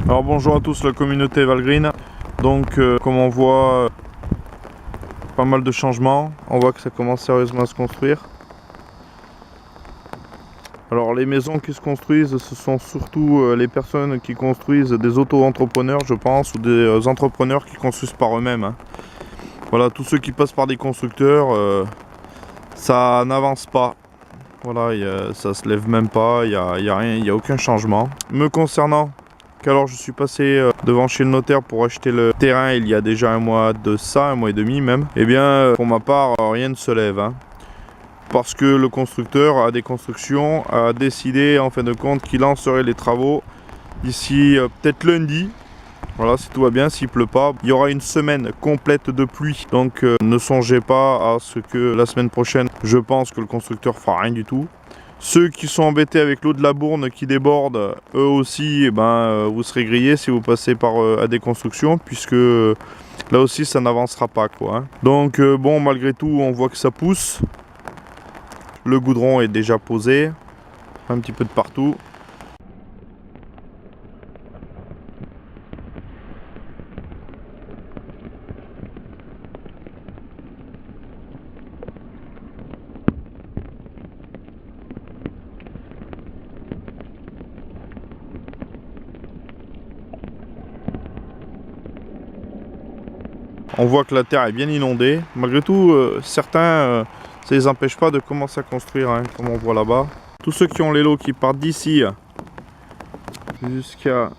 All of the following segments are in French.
Alors bonjour à tous la communauté Valgreen. Donc comme on voit, pas mal de changements. On voit que ça commence sérieusement à se construire. Alors les maisons qui se construisent, ce sont surtout les personnes qui construisent des auto-entrepreneurs, je pense, ou des entrepreneurs qui construisent par eux-mêmes. Voilà, tous ceux qui passent par des constructeurs, ça n'avance pas. Voilà, ça se lève même pas, il y a rien, il n'y a aucun changement. Me concernant, qu'alors je suis passé devant chez le notaire pour acheter le terrain il y a déjà un mois de ça, un mois et demi même. Eh bien, pour ma part, rien ne se lève. Parce que le constructeur a des constructions a décidé en fin de compte qu'il lancerait les travaux d'ici peut-être lundi. Voilà, si tout va bien, s'il pleut pas, il y aura une semaine complète de pluie. Donc ne songez pas à ce que la semaine prochaine, je pense que le constructeur fera rien du tout. Ceux qui sont embêtés avec l'eau de la Bourne qui déborde, eux aussi, eh ben, vous serez grillés si vous passez par AD Construction, puisque là aussi ça n'avancera pas, quoi. Donc bon, malgré tout, on voit que ça pousse. Le goudron est déjà posé, un petit peu de partout. On voit que la terre est bien inondée. Malgré tout, certains, ça les empêche pas de commencer à construire, comme on voit là-bas. Tous ceux qui ont les lots qui partent d'ici jusqu'à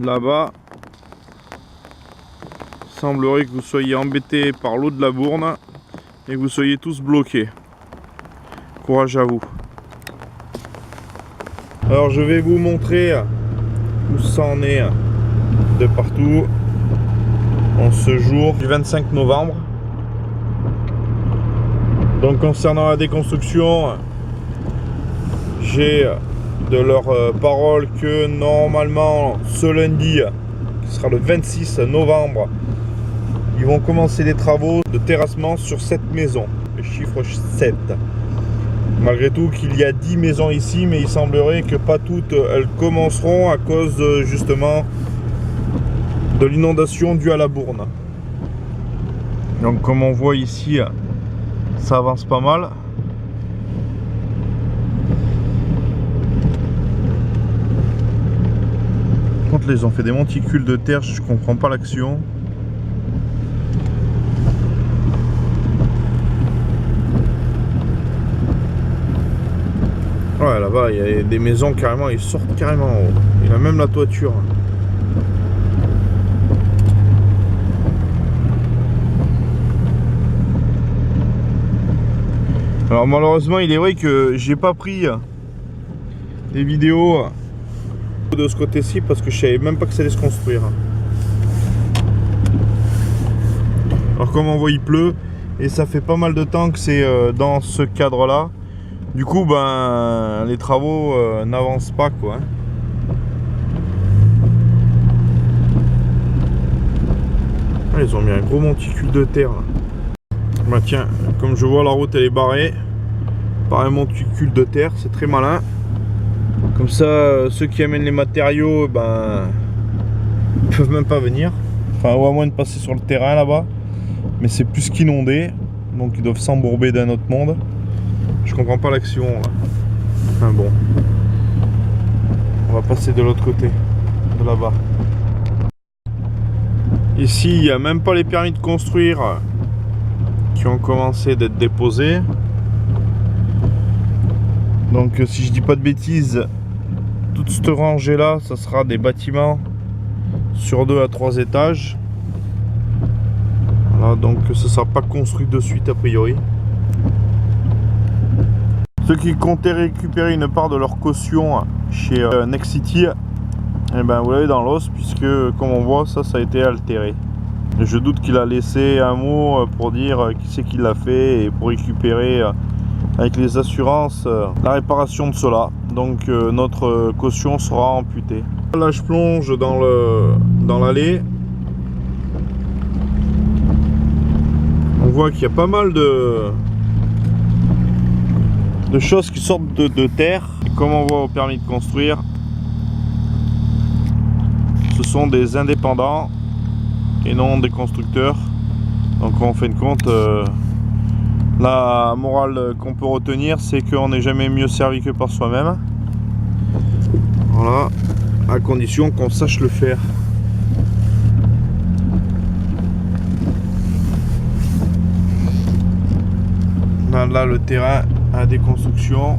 là-bas, il semblerait que vous soyez embêtés par l'eau de la Bourne et que vous soyez tous bloqués. Courage à vous. Alors je vais vous montrer où ça en est de partout en ce jour du 25 novembre. Donc concernant la déconstruction, j'ai de leur parole que normalement ce lundi, qui sera le 26 novembre, ils vont commencer les travaux de terrassement sur cette maison, le chiffre 7. Malgré tout qu'il y a 10 maisons ici, mais il semblerait que pas toutes elles commenceront à cause justement de l'inondation due à la Bourne. Donc comme on voit ici, ça avance pas mal. Par contre là, ils ont fait des monticules de terre, je comprends pas l'action. Ouais, là-bas il y a des maisons carrément, ils sortent carrément en haut. Il y a même la toiture. Alors malheureusement il est vrai que j'ai pas pris des vidéos de ce côté-ci parce que je savais même pas que ça allait se construire. Alors comme on voit il pleut et ça fait pas mal de temps que c'est dans ce cadre là. Du coup ben les travaux n'avancent pas, quoi. Ah, ils ont mis un gros monticule de terre là. Bah tiens, comme je vois la route elle est barrée par un monticule de terre, c'est très malin. Comme ça, ceux qui amènent les matériaux, ben, peuvent même pas venir. Enfin, ou à moins de passer sur le terrain là-bas. Mais c'est plus qu'inondé, donc ils doivent s'embourber d'un autre monde. Je comprends pas l'action là. Enfin bon, on va passer de l'autre côté, de là-bas. Ici, il n'y a même pas les permis de construire qui ont commencé d'être déposés. Donc si je dis pas de bêtises, toute cette rangée là, ça sera des bâtiments sur 2 à 3 étages. Voilà, donc ça sera pas construit de suite a priori. Ceux qui comptaient récupérer une part de leur caution chez Next City, eh ben, vous l'avez dans l'os, puisque comme on voit ça a été altéré. Je doute qu'il a laissé un mot pour dire qui c'est qui l'a fait et pour récupérer avec les assurances la réparation de cela. Donc notre caution sera amputée. Là je plonge dans l'allée. On voit qu'il y a pas mal de choses qui sortent de terre. comme on voit au permis de construire, ce sont des indépendants et non des constructeurs. Donc en fin de compte, la morale qu'on peut retenir, c'est qu'on n'est jamais mieux servi que par soi-même. Voilà, à condition qu'on sache le faire. Là, le terrain a des constructions.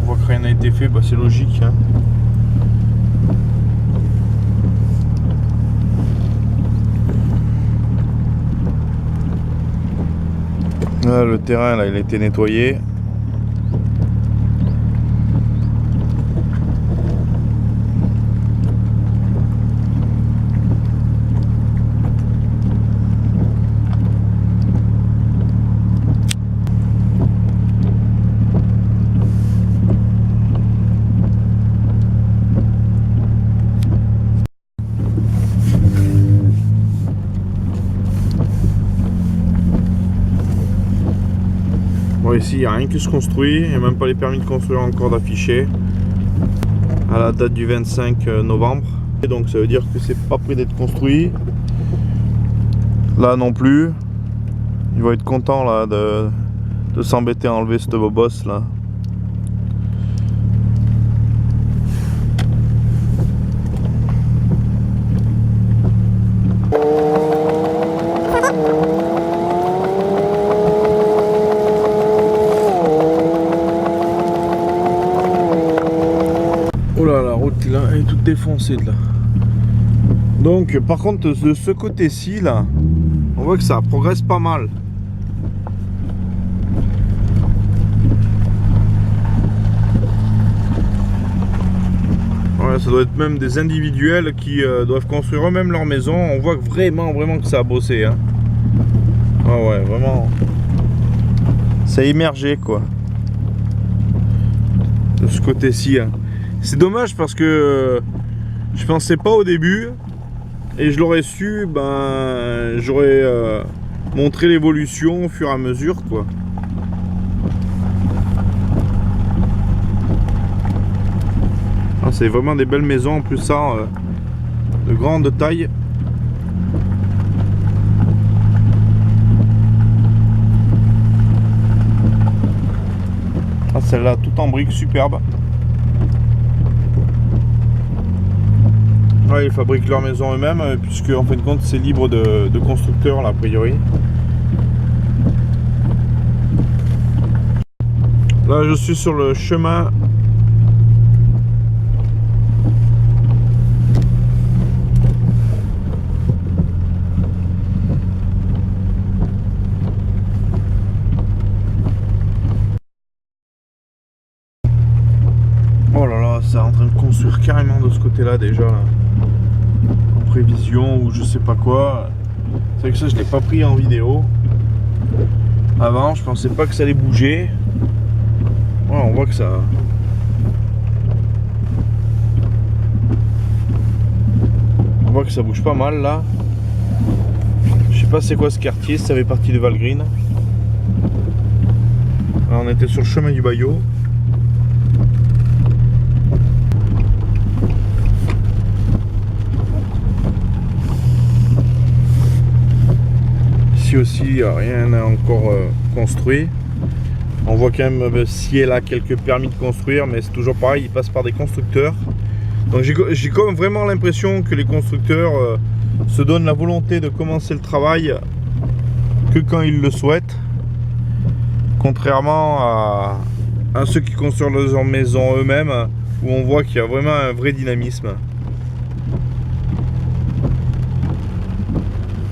On voit que rien n'a été fait, bah, c'est logique. Hein. Là, le terrain, là, il a été nettoyé. Bon, ici il n'y a rien qui se construit, il n'y a même pas les permis de construire encore d'afficher à la date du 25 novembre. Et donc ça veut dire que c'est pas prêt d'être construit. Là non plus. Ils vont être contents là de s'embêter à enlever cette bobosse là. Oh là, la route là, elle est toute défoncée là. Donc par contre de ce côté-ci là, on voit que ça progresse pas mal. Ouais, ça doit être même des individuels qui doivent construire eux-mêmes leur maison. On voit que vraiment que ça a bossé. Hein. Ah ouais, vraiment. Ça a émergé quoi. De ce côté-ci. Hein. C'est dommage parce que je pensais pas au début. Et je l'aurais su, ben j'aurais montré l'évolution au fur et à mesure quoi. Ah, c'est vraiment des belles maisons en plus ça, de grande taille. Ah, celle-là tout en briques, superbe. Ouais, ils fabriquent leur maison eux-mêmes, puisque en fin de compte c'est libre de constructeurs là, a priori. Là je suis sur le chemin oh là là, c'est en train de construire carrément de ce côté là déjà là. En prévision ou je sais pas quoi. C'est vrai que ça je l'ai pas pris en vidéo. Avant je pensais pas que ça allait bouger. Ouais, on voit que ça... On voit que ça bouge pas mal là. Je sais pas c'est quoi ce quartier, ça fait partie de Valgreen. Là, on était sur le chemin du Bayou. Ici aussi, rien n'est encore construit. On voit quand même si et là quelques permis de construire, mais c'est toujours pareil, ils passent par des constructeurs. Donc j'ai comme vraiment l'impression que les constructeurs se donnent la volonté de commencer le travail que quand ils le souhaitent. Contrairement à ceux qui construisent leur maison eux-mêmes, où on voit qu'il y a vraiment un vrai dynamisme.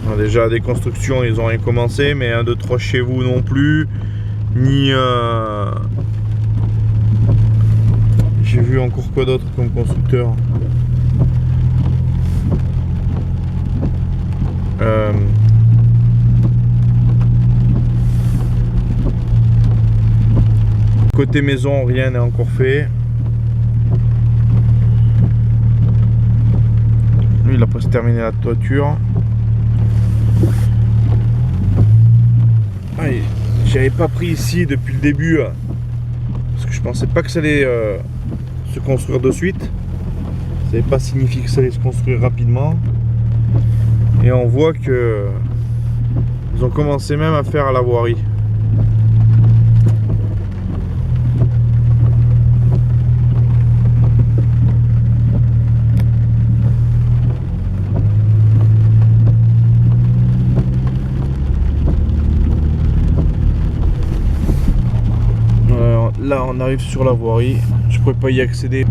Alors déjà des constructions, ils n'ont rien commencé, mais 1, 2, 3 chez vous non plus. Ni j'ai vu encore quoi d'autre comme constructeur. Côté maison, rien n'est encore fait. Lui, il a presque terminé la toiture. J'avais pas pris ici depuis le début Parce que je pensais pas que ça allait se construire de suite. Ça n'avait pas signifié que ça allait se construire rapidement. Et on voit que ils ont commencé même à faire à la voirie. Là on arrive sur la voirie, je pourrais pas y accéder